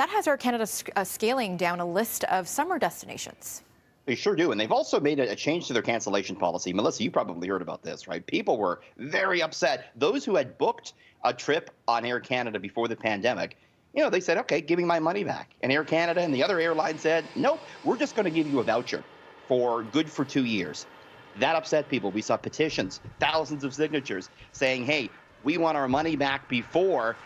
That has Air Canada scaling down a list of summer destinations. They sure do. And they've also made a change to their cancellation policy. Melissa, you probably heard about this, right? People were very upset. Those who had booked a trip on Air Canada before the pandemic, they said, okay, give me my money back. And Air Canada and the other airline said, nope, we're just going to give you a voucher for good for 2 years. That upset people. We saw petitions, thousands of signatures saying, hey, we want our money back before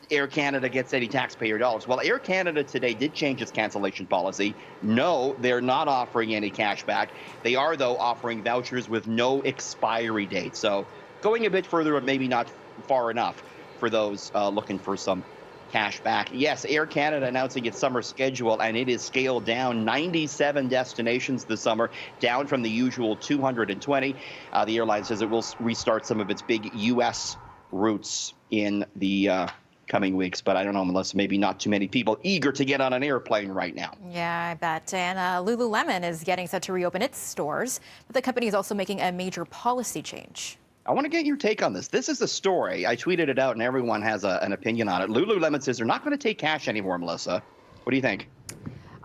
Air Canada gets any taxpayer dollars. Well, Air Canada today did change its cancellation policy. No, they're not offering any cash back. They are, though, offering vouchers with no expiry date. So going a bit further, but maybe not far enough for those looking for some cash back. Yes, Air Canada announcing its summer schedule, and it is scaled down 97 destinations this summer, down from the usual 220. The airline says it will restart some of its big U.S. routes in the coming weeks, but I don't know, Melissa, maybe not too many people eager to get on an airplane right now. Yeah, I bet. And Lululemon is getting set to reopen its stores, but the company is also making a major policy change. I want to get your take on this. This is a story. I tweeted it out, and everyone has an opinion on it. Lululemon says they're not going to take cash anymore, Melissa. What do you think?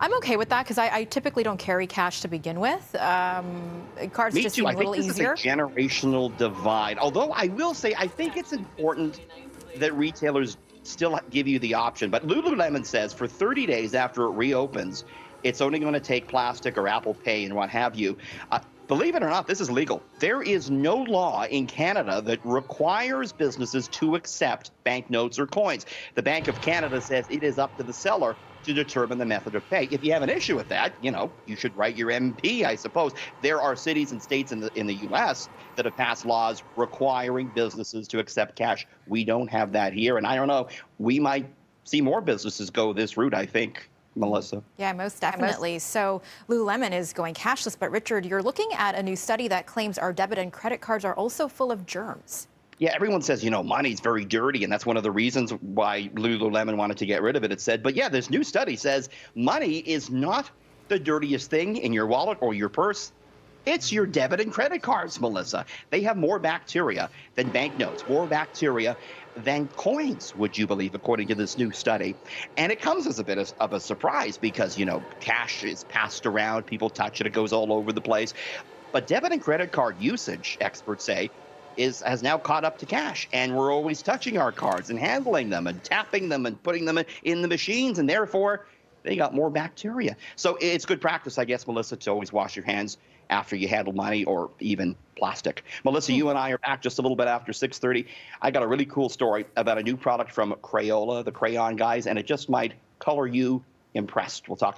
I'm okay with that because I typically don't carry cash to begin with. Cards Me just too. seem I a think little this easier. is a generational divide. Although I will say, I think it's important that retailers still give you the option. But Lululemon says for 30 days after it reopens, it's only going to take plastic or Apple Pay and what have you. Believe it or not, this is legal. There is no law in Canada that requires businesses to accept banknotes or coins. The Bank of Canada says it is up to the seller to determine the method of pay. If you have an issue with that, you should write your MP, I suppose. There are cities and states in the U.S. that have passed laws requiring businesses to accept cash. We don't have that here, and I don't know. We might see more businesses go this route, I think, Melissa. Yeah, most definitely. So Lululemon is going cashless, but Richard, you're looking at a new study that claims our debit and credit cards are also full of germs. Yeah, everyone says, money's very dirty, and that's one of the reasons why Lululemon wanted to get rid of it, it said. But yeah, this new study says money is not the dirtiest thing in your wallet or your purse. It's your debit and credit cards, Melissa. They have more bacteria than banknotes, more bacteria than coins, would you believe, according to this new study. And it comes as a bit of a surprise because, cash is passed around, people touch it, it goes all over the place. But debit and credit card usage, experts say, has now caught up to cash, and we're always touching our cards and handling them and tapping them and putting them in the machines, and therefore they got more bacteria. So it's good practice, I guess, Melissa, to always wash your hands after you handle money or even plastic. Melissa, you and I are back just a little bit after 6:30. I got a really cool story about a new product from Crayola, the crayon guys, and it just might color you impressed. We'll talk